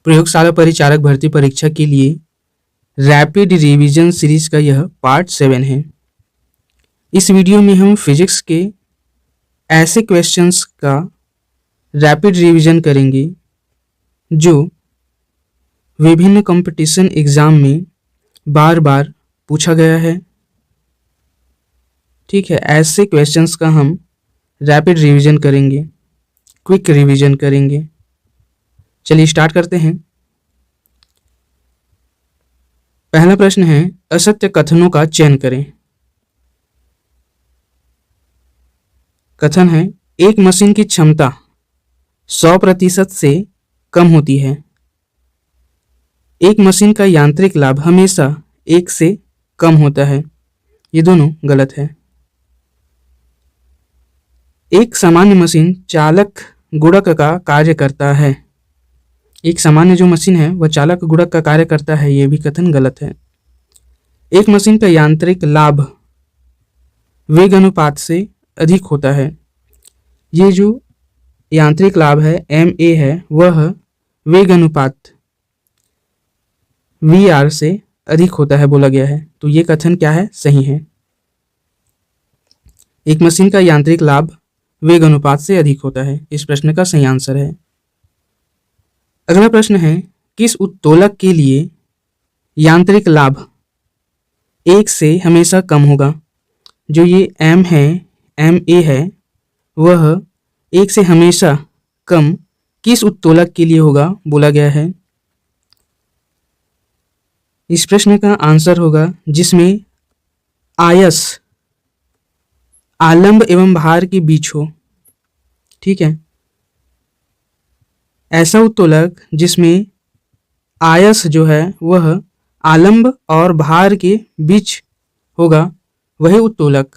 प्रयोगशाला परिचारक भर्ती परीक्षा के लिए रैपिड रिवीजन सीरीज का यह पार्ट 7 है। इस वीडियो में हम फिजिक्स के ऐसे क्वेश्चंस का रैपिड रिवीजन करेंगे जो विभिन्न कंपटीशन एग्जाम में बार बार पूछा गया है। ठीक है, ऐसे क्वेश्चंस का हम रैपिड रिवीजन करेंगे, क्विक रिवीजन करेंगे। चलिए स्टार्ट करते हैं। पहला प्रश्न है, असत्य कथनों का चयन करें। कथन है, एक मशीन की क्षमता 100% से कम होती है। एक मशीन का यांत्रिक लाभ हमेशा 1 से कम होता है। ये दोनों गलत है। एक सामान्य मशीन चालक गुणक का कार्य करता है। एक सामान्य जो मशीन है वह चालक गुणक का कार्य करता है, यह भी कथन गलत है। एक मशीन का यांत्रिक लाभ वेग अनुपात से अधिक होता है। ये जो यांत्रिक लाभ है MA है वह वेग अनुपात VR से अधिक होता है बोला गया है, तो ये कथन क्या है, सही है। एक मशीन का यांत्रिक लाभ वेग अनुपात से अधिक होता है, इस प्रश्न का सही आंसर है। अगला प्रश्न है, किस उत्तोलक के लिए यांत्रिक लाभ 1 से हमेशा कम होगा। जो ये M है, MA है, वह 1 से हमेशा कम किस उत्तोलक के लिए होगा बोला गया है। इस प्रश्न का आंसर होगा जिसमें आयस आलंब एवं भार के बीच हो। ठीक है, ऐसा उत्तोलक जिसमें आयस जो है वह आलंब और भार के बीच होगा, वही उत्तोलक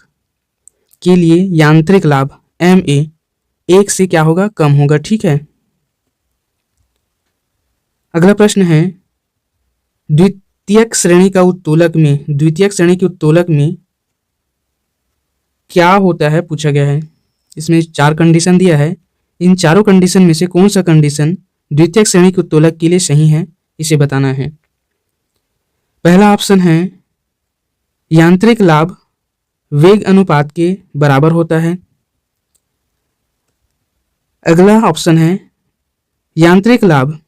के लिए यांत्रिक लाभ MA 1 से क्या होगा, कम होगा। ठीक है। अगला प्रश्न है, द्वितीयक श्रेणी के उत्तोलक में क्या होता है पूछा गया है। इसमें 4 कंडीशन दिया है। इन चारों कंडीशन में से कौन सा कंडीशन द्वितीयक श्रेणी के उत्तोलक के लिए सही है, इसे बताना है। पहला ऑप्शन है, यांत्रिक लाभ वेग अनुपात के बराबर होता है। अगला ऑप्शन है, यांत्रिक लाभ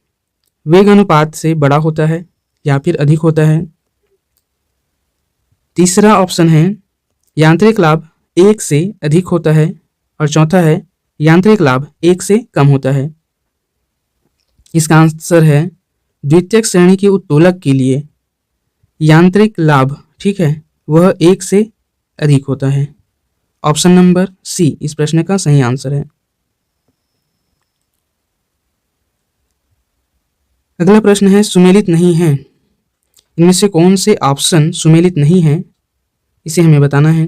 वेग अनुपात से बड़ा होता है या फिर अधिक होता है। तीसरा ऑप्शन है, यांत्रिक लाभ 1 से अधिक होता है। और चौथा है, यांत्रिक लाभ 1 से कम होता है। इसका आंसर है द्वितीयक श्रेणी के उत्तोलक के लिए यांत्रिक लाभ, ठीक है, वह 1 से अधिक होता है। ऑप्शन नंबर C इस प्रश्न का सही आंसर है। अगला प्रश्न है, सुमेलित नहीं है। इनमें से कौन से ऑप्शन सुमेलित नहीं है, इसे हमें बताना है।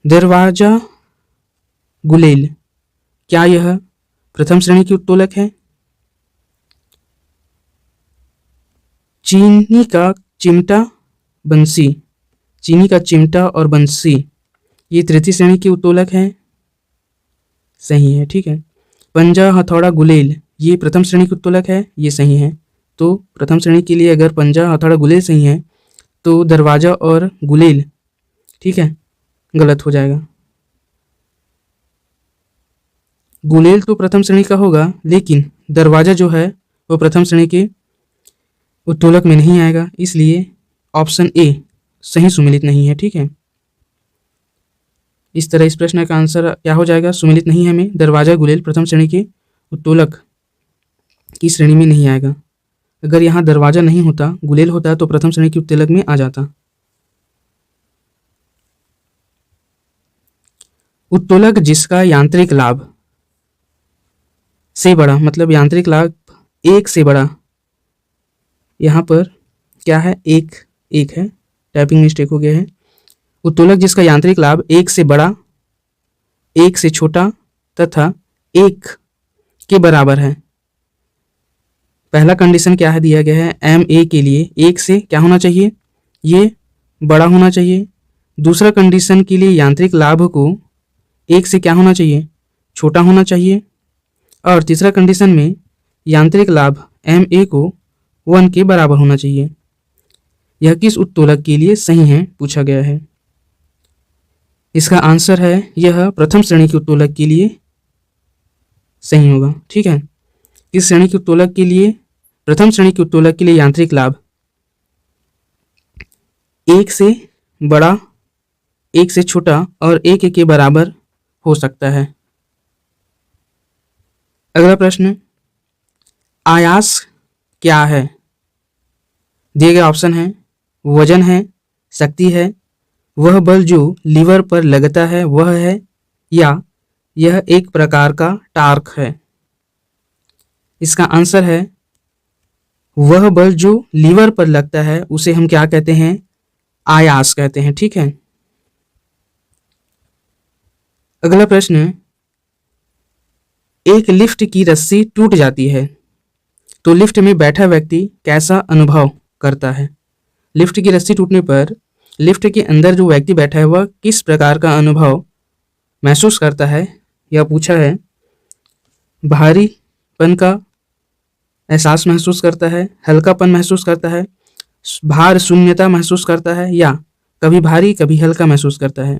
दरवाजा गुलेल, क्या यह प्रथम श्रेणी की उत्तोलक है। चीनी का चिमटा और बंसी ये तृतीय श्रेणी की उत्तोलक है, सही है। ठीक है। पंजा हथौड़ा गुलेल ये प्रथम श्रेणी की उत्तोलक है, ये सही है। तो प्रथम श्रेणी के लिए अगर पंजा हथौड़ा गुलेल सही है तो दरवाजा और गुलेल, ठीक है, गलत हो जाएगा। गुलेल तो प्रथम श्रेणी का होगा, लेकिन दरवाजा जो है वो प्रथम श्रेणी के उत्तोलक में नहीं आएगा, इसलिए ऑप्शन A सही सुमेलित नहीं है। ठीक है। इस तरह इस प्रश्न का आंसर क्या हो जाएगा, सुमेलित नहीं है में दरवाजा गुलेल प्रथम श्रेणी के उत्तोलक की श्रेणी में नहीं आएगा। अगर यहाँ दरवाजा नहीं होता, गुलेल होता तो प्रथम श्रेणी के उत्तोलक में आ जाता। उत्तोलक जिसका यांत्रिक लाभ से बड़ा, मतलब यांत्रिक लाभ 1 से बड़ा, यहाँ पर क्या है, 1 है, टाइपिंग मिस्टेक हो गया है। उत्तोलक जिसका यांत्रिक लाभ 1 से बड़ा, 1 से छोटा तथा 1 के बराबर है। पहला कंडीशन क्या है दिया गया है, MA के लिए 1 से क्या होना चाहिए, ये बड़ा होना चाहिए। दूसरा कंडीशन के लिए यांत्रिक लाभ को 1 से क्या होना चाहिए, छोटा होना चाहिए। और तीसरा कंडीशन में यांत्रिक लाभ ma को 1 के बराबर होना चाहिए। यह किस उत्तोलक के लिए सही है पूछा गया है। इसका आंसर है यह प्रथम श्रेणी के उत्तोलक के लिए सही होगा। ठीक है, किस श्रेणी के उत्तोलक के लिए? प्रथम श्रेणी के उत्तोलक के लिए यांत्रिक लाभ 1 से बड़ा, 1 से छोटा और 1 के बराबर हो सकता है। अगला प्रश्न, आयास क्या है? दिए गए ऑप्शन है वजन है, शक्ति है, वह बल जो लीवर पर लगता है वह है, या यह एक प्रकार का टार्क है। इसका आंसर है वह बल जो लीवर पर लगता है उसे हम क्या कहते हैं? आयास कहते हैं। ठीक है, अगला प्रश्न, एक लिफ्ट की रस्सी टूट जाती है तो लिफ्ट में बैठा व्यक्ति कैसा अनुभव करता है? लिफ्ट की रस्सी टूटने पर लिफ्ट के अंदर जो व्यक्ति बैठा है वह किस प्रकार का अनुभव महसूस करता है? यह पूछा है। भारीपन का एहसास महसूस करता है, हल्कापन महसूस करता है, भार शून्यता महसूस करता है, या कभी भारी कभी हल्का महसूस करता है?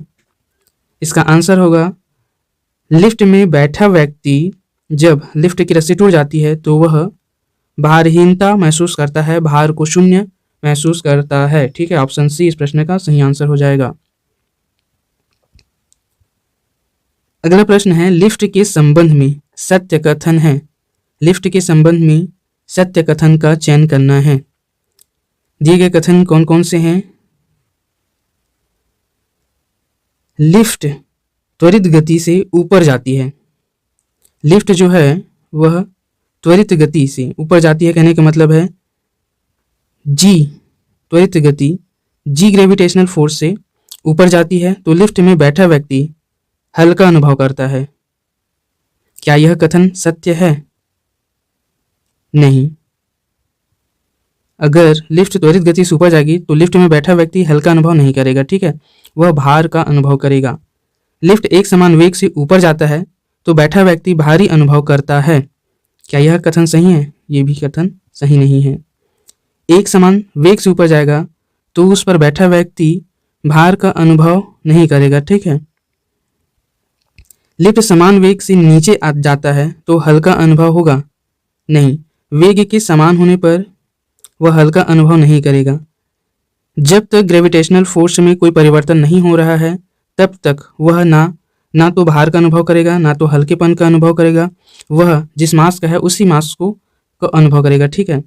इसका आंसर होगा लिफ्ट में बैठा व्यक्ति जब लिफ्ट की रस्सी टूट जाती है तो वह भारहीनता महसूस करता है, भार को शून्य महसूस करता है। ठीक है, ऑप्शन सी इस प्रश्न का सही आंसर हो जाएगा। अगला प्रश्न है लिफ्ट के संबंध में सत्य कथन है। लिफ्ट के संबंध में सत्य कथन का चयन करना है। दिए गए कथन कौन कौन से हैं? लिफ्ट त्वरित गति से ऊपर जाती है। लिफ्ट जो है वह त्वरित गति से ऊपर जाती है, कहने का मतलब है जी त्वरित गति, जी ग्रेविटेशनल फोर्स से ऊपर जाती है तो लिफ्ट में बैठा व्यक्ति हल्का अनुभव करता है। क्या यह कथन सत्य है? नहीं। अगर लिफ्ट त्वरित गति से ऊपर जाएगी तो लिफ्ट में बैठा व्यक्ति हल्का अनुभव नहीं करेगा। ठीक है, वह भार का अनुभव करेगा। लिफ्ट एक समान वेग से ऊपर जाता है तो बैठा व्यक्ति भारी अनुभव करता है। क्या यह कथन सही है? यह भी कथन सही नहीं है। एक समान वेग से ऊपर जाएगा तो उस पर बैठा व्यक्ति भार का अनुभव नहीं करेगा। ठीक है, लिफ्ट समान वेग से नीचे आ जाता है तो हल्का अनुभव होगा? नहीं, वेग के समान होने पर वह हल्का अनुभव नहीं करेगा। जब तक ग्रेविटेशनल फोर्स में कोई परिवर्तन नहीं हो रहा है तब तक वह ना तो भार का अनुभव करेगा ना तो हल्केपन का अनुभव करेगा। वह जिस मास का है उसी मास को अनुभव करेगा। ठीक है,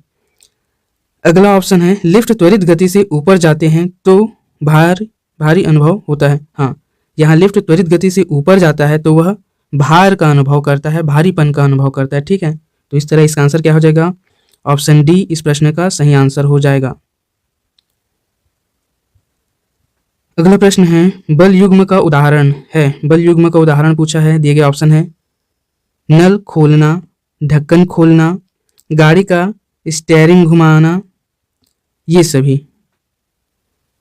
अगला ऑप्शन है लिफ्ट त्वरित गति से ऊपर जाते हैं तो भारी अनुभव होता है। हाँ, यहाँ लिफ्ट त्वरित गति से ऊपर जाता है तो वह भार का अनुभव करता है, भारीपन का अनुभव करता है। ठीक है, तो इस तरह इसका आंसर क्या हो जाएगा? ऑप्शन डी इस प्रश्न का सही आंसर हो जाएगा। अगला प्रश्न है बल युग्म का उदाहरण है। बल युग्म का उदाहरण पूछा है। दिए गए ऑप्शन है नल खोलना, ढक्कन खोलना, गाड़ी का स्टीयरिंग घुमाना, ये सभी।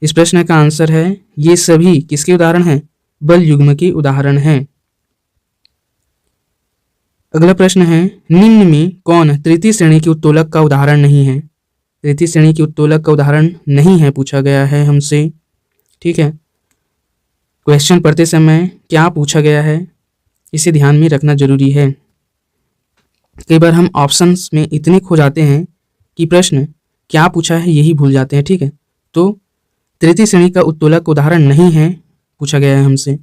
इस प्रश्न का आंसर है ये सभी किसके उदाहरण हैं? बल युग्म के उदाहरण हैं। अगला प्रश्न है निम्न में कौन तृतीय श्रेणी के उत्तोलक का उदाहरण नहीं है? तृतीय श्रेणी के उत्तोलक का उदाहरण नहीं है पूछा गया है हमसे। ठीक है, क्वेश्चन पढ़ते समय क्या पूछा गया है इसे ध्यान में रखना जरूरी है। कई बार हम ऑप्शंस में इतने खो जाते हैं कि प्रश्न क्या पूछा है यही भूल जाते हैं। ठीक है, तो तृतीय श्रेणी का उत्तोलक उदाहरण नहीं है पूछा गया है हमसे।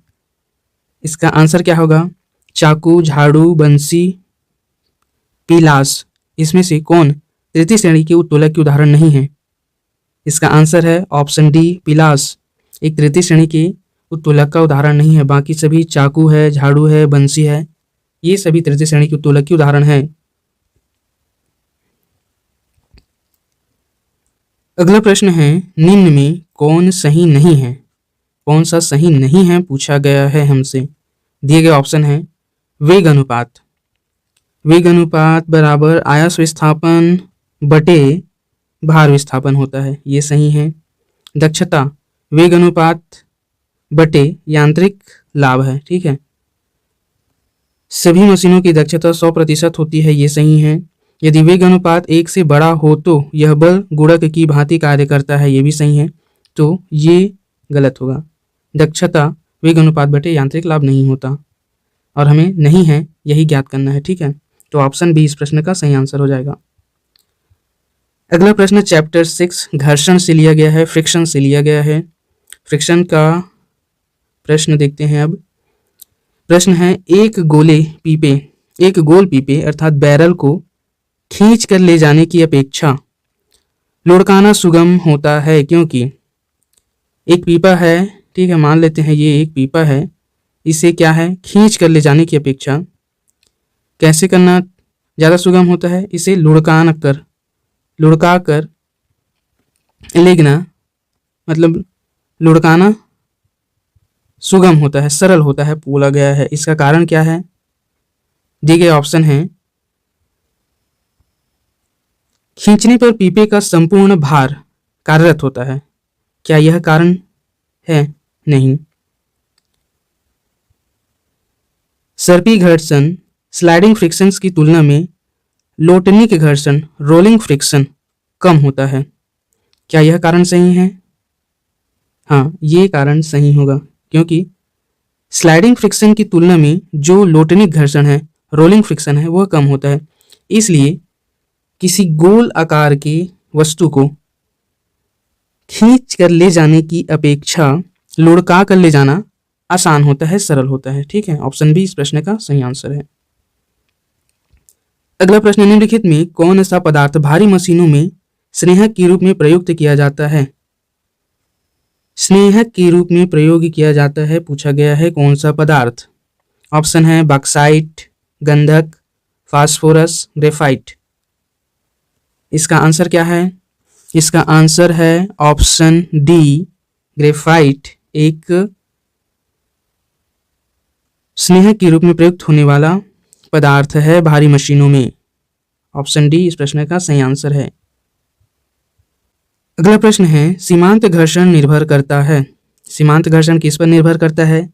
इसका आंसर क्या होगा? चाकू, झाड़ू, बंसी, पिलास, इसमें से कौन तृतीय श्रेणी के उत्तोलक के उदाहरण नहीं है? इसका आंसर है ऑप्शन डी पिलास एक तृतीय श्रेणी के उत्तोलक का उदाहरण नहीं है। बाकी सभी चाकू है, झाड़ू है, बंसी है, ये सभी तृतीय श्रेणी के उत्तोलक के उदाहरण है। अगला प्रश्न है निम्न में कौन सही नहीं है? कौन सा सही नहीं है पूछा गया है हमसे। दिए गए ऑप्शन है वेग अनुपात। वेग अनुपात बराबर आयास विस्थापन बटे भार विस्थापन होता है, ये सही है। दक्षता वेग अनुपात बटे यांत्रिक लाभ है। ठीक है, सभी मशीनों की दक्षता 100% होती है, ये सही है। यदि वेग अनुपात 1 से बड़ा हो तो यह बल गुणक की भांति कार्य करता है, ये भी सही है। तो ये गलत होगा। दक्षता वेग अनुपात बटे यांत्रिक लाभ नहीं होता और हमें नहीं है यही ज्ञात करना है, ठीक है। तो ऑप्शन बी इस प्रश्न का सही आंसर हो जाएगा। अगला प्रश्न चैप्टर 6 घर्षण से लिया गया है, फ्रिक्शन से लिया गया है। फ्रिक्शन का प्रश्न देखते हैं अब। प्रश्न है एक गोल पीपे अर्थात बैरल को खींच कर ले जाने की अपेक्षा लुढ़काना सुगम होता है, क्योंकि एक पीपा है, ठीक है, मान लेते हैं ये एक पीपा है, इसे क्या है खींच कर ले जाने की अपेक्षा कैसे करना ज़्यादा सुगम होता है, इसे लुढ़का कर लेना, मतलब लुढ़काना सुगम होता है, सरल होता है, बोला गया है। इसका कारण क्या है? दिए गए ऑप्शन है खींचने पर पीपे का संपूर्ण भार कार्यरत होता है, क्या यह कारण है? नहीं। सर्पी घर्षण स्लाइडिंग फ्रिक्शंस की तुलना में लोटनिक घर्षण रोलिंग फ्रिक्शन कम होता है, क्या यह कारण सही है? हाँ, ये कारण सही होगा, क्योंकि स्लाइडिंग फ्रिक्शन की तुलना में जो लोटनिक घर्षण है, रोलिंग फ्रिक्शन है, वह कम होता है। इसलिए किसी गोल आकार की वस्तु को खींच कर ले जाने की अपेक्षा लुढ़का कर ले जाना आसान होता है, सरल होता है, ठीक है। ऑप्शन बी इस प्रश्न का सही आंसर है। अगला प्रश्न, निम्नलिखित में कौन सा पदार्थ भारी मशीनों में स्नेहक के रूप में प्रयुक्त किया जाता है? स्नेहक के रूप में प्रयोग किया जाता है, पूछा गया है कौन सा पदार्थ। ऑप्शन है बॉक्साइट, गंधक, फास्फोरस, ग्रेफाइट। इसका आंसर क्या है? इसका आंसर है ऑप्शन डी, ग्रेफाइट एक स्नेहक के रूप में प्रयुक्त होने वाला पदार्थ है भारी मशीनों में। ऑप्शन डी इस प्रश्न का सही आंसर है। अगला प्रश्न है सीमांत घर्षण निर्भर करता है। सीमांत घर्षण किस पर निर्भर करता है?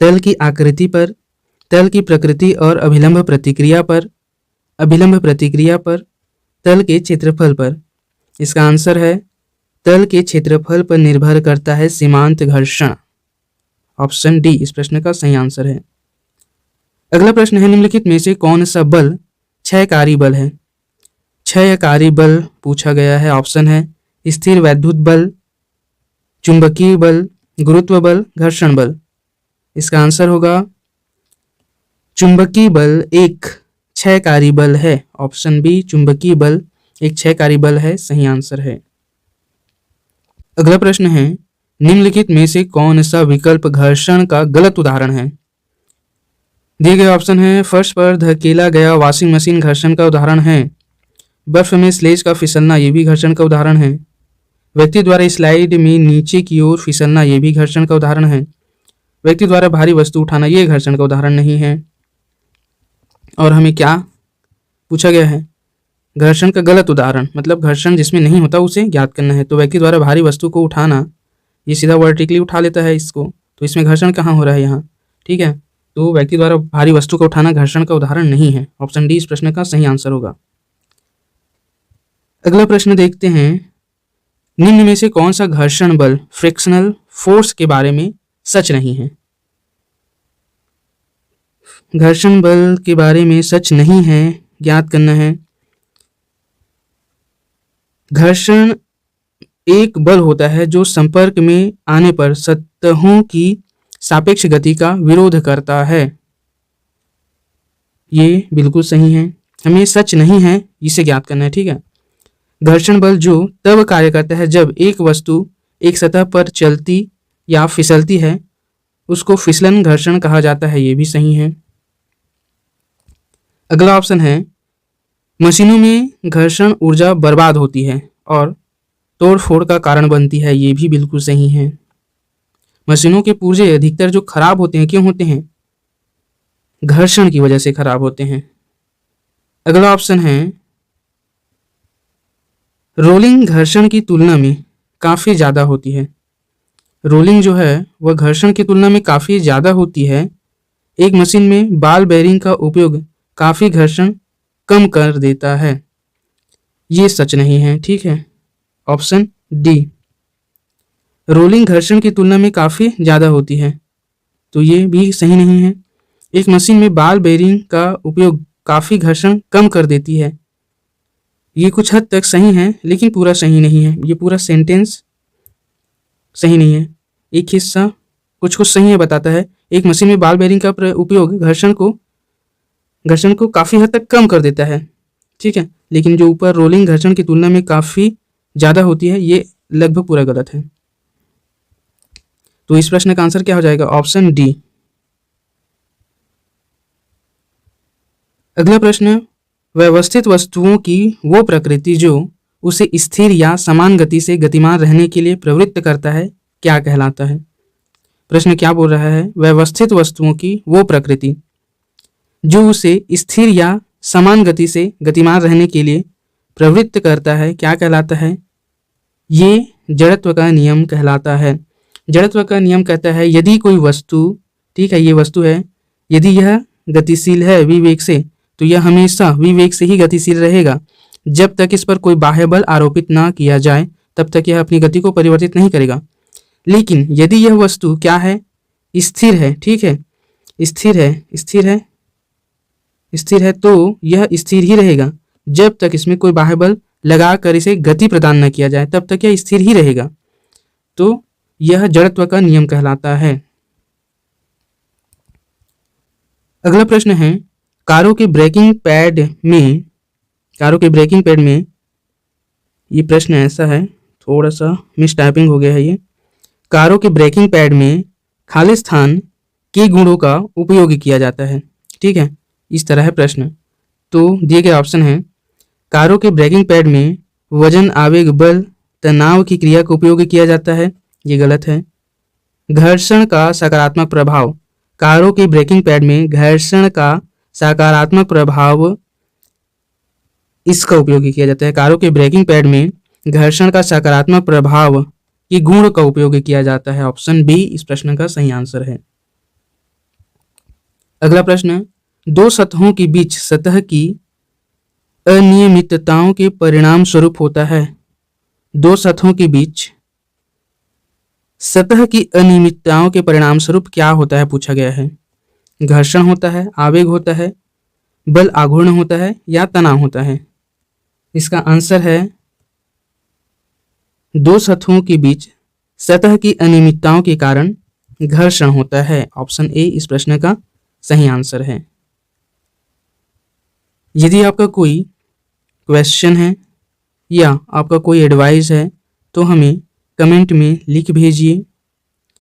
तल की आकृति पर, तल की प्रकृति और अभिलंब प्रतिक्रिया पर, तल के क्षेत्रफल पर। इसका आंसर है तल के क्षेत्रफल पर निर्भर करता है सीमांत घर्षण। ऑप्शन डी इस प्रश्न का सही आंसर है। अगला प्रश्न है निम्नलिखित में से कौन सा बल क्षयकारी बल है? क्षयकारी बल पूछा गया है। ऑप्शन है स्थिर वैद्युत बल, चुंबकीय बल, गुरुत्व बल, घर्षण बल। इसका आंसर होगा चुंबकीय बल एक क्षयकारी बल है। ऑप्शन बी चुंबकीय बल एक क्षयकारी बल है, सही आंसर है। अगला प्रश्न है निम्नलिखित में से कौन सा विकल्प घर्षण का गलत उदाहरण है? दिए गए ऑप्शन है फर्श पर धकेला गया वॉशिंग मशीन घर्षण का उदाहरण है। बर्फ में स्लेज का फिसलना, ये भी घर्षण का उदाहरण है। व्यक्ति द्वारा स्लाइड में नीचे की ओर फिसलना, ये भी घर्षण का उदाहरण है। व्यक्ति द्वारा भारी वस्तु उठाना, ये घर्षण का उदाहरण नहीं है। और हमें क्या पूछा गया है? घर्षण का गलत उदाहरण, मतलब घर्षण जिसमें नहीं होता उसे ज्ञात करना है। तो व्यक्ति द्वारा भारी वस्तु को उठाना, ये सीधा वर्टिकली उठा लेता है इसको, तो इसमें घर्षण कहाँ हो रहा है यहाँ, ठीक है। तो व्यक्ति द्वारा भारी वस्तु को उठाना घर्षण का उदाहरण नहीं है। ऑप्शन डी इस प्रश्न का सही आंसर होगा। अगला प्रश्न देखते हैं निम्न में से कौन सा घर्षण बल फ्रिक्शनल फोर्स के बारे में सच नहीं है? घर्षण बल के बारे में सच नहीं है, ज्ञात करना है। घर्षण एक बल होता है जो संपर्क में आने पर सतहों की सापेक्ष गति का विरोध करता है। ये बिल्कुल सही है, हमें सच नहीं है इसे ज्ञात करना है, ठीक है। घर्षण बल जो तब कार्य करता है जब एक वस्तु एक सतह पर चलती या फिसलती है, उसको फिसलन घर्षण कहा जाता है, ये भी सही है। अगला ऑप्शन है मशीनों में घर्षण ऊर्जा बर्बाद होती है और तोड़फोड़ का कारण बनती है, ये भी बिल्कुल सही है। मशीनों के पुर्जे अधिकतर जो खराब होते हैं, क्यों होते हैं? घर्षण की वजह से खराब होते हैं। अगला ऑप्शन है रोलिंग घर्षण की तुलना में काफ़ी ज़्यादा होती है। रोलिंग जो है वह घर्षण की तुलना में काफ़ी ज़्यादा होती है, एक मशीन में बॉल बेयरिंग का उपयोग काफ़ी घर्षण कम कर देता है। ये सच नहीं है, ठीक है। ऑप्शन डी, रोलिंग घर्षण की तुलना में काफ़ी ज़्यादा होती है, तो ये भी सही नहीं है। एक मशीन में बॉल बेयरिंग का उपयोग काफ़ी घर्षण कम कर देती है, ये कुछ हद तक सही है लेकिन पूरा सही नहीं है। ये पूरा सेंटेंस सही नहीं है, एक हिस्सा कुछ कुछ सही है बताता है। एक मशीन में बॉल बेयरिंग का उपयोग घर्षण को काफ़ी हद तक कम कर देता है, ठीक है, लेकिन जो ऊपर रोलिंग घर्षण की तुलना में काफ़ी ज़्यादा होती है, ये लगभग पूरा गलत है। तो इस प्रश्न का आंसर क्या हो जाएगा? Option D. अगला प्रश्न, व्यवस्थित वस्तुओं की वो प्रकृति जो उसे स्थिर या समान गति से गतिमान रहने के लिए प्रवृत्त करता है क्या कहलाता है? प्रश्न क्या बोल रहा है? व्यवस्थित वस्तुओं की वो प्रकृति जो उसे स्थिर या समान गति से गतिमान रहने के लिए प्रवृत्त करता है क्या कहलाता है? ये जड़त्व का नियम कहलाता है। जड़त्व का नियम कहता है यदि कोई वस्तु, ठीक है, ये वस्तु है, यदि यह गतिशील है विवेक से, तो यह हमेशा विवेक से ही गतिशील रहेगा। जब तक इस पर कोई बाह्य बल आरोपित ना किया जाए तब तक यह अपनी गति को परिवर्तित नहीं करेगा। लेकिन यदि यह वस्तु क्या है? स्थिर है, ठीक है, स्थिर है, तो यह स्थिर ही रहेगा। जब तक इसमें कोई बाह्य बल लगाकर इसे गति प्रदान न किया जाए तब तक यह स्थिर ही रहेगा। तो यह जड़त्व का नियम कहलाता है। अगला प्रश्न है, कारों के ब्रेकिंग पैड में ये प्रश्न ऐसा है, थोड़ा सा मिस टाइपिंग हो गया है ये। कारों के ब्रेकिंग पैड में खालिस्तान के गुणों का उपयोग किया जाता है, ठीक है, इस तरह है प्रश्न। तो दिए गए ऑप्शन है, कारों के ब्रेकिंग पैड में वजन, आवेग, बल, तनाव की क्रिया का उपयोग किया जाता है, ये गलत है। घर्षण का सकारात्मक प्रभाव, कारों के ब्रेकिंग पैड में घर्षण का सकारात्मक प्रभाव इसका उपयोग किया जाता है। कारों के ब्रेकिंग पैड में घर्षण का सकारात्मक प्रभाव के गुण का उपयोग किया जाता है। ऑप्शन बी इस प्रश्न का सही आंसर है। अगला प्रश्न, दो सतहों के बीच सतह की अनियमितताओं के परिणाम स्वरूप होता है। दो सतहों के बीच सतह की अनियमितताओं के परिणाम स्वरूप क्या होता है पूछा गया है। घर्षण होता है, आवेग होता है, बल आघूर्ण होता है या तनाव होता है? इसका आंसर है दो सतहों के बीच सतह की अनियमितताओं के कारण घर्षण होता है। ऑप्शन ए इस प्रश्न का सही आंसर है। यदि आपका कोई क्वेश्चन है या आपका कोई एडवाइस है तो हमें कमेंट में लिख भेजिए।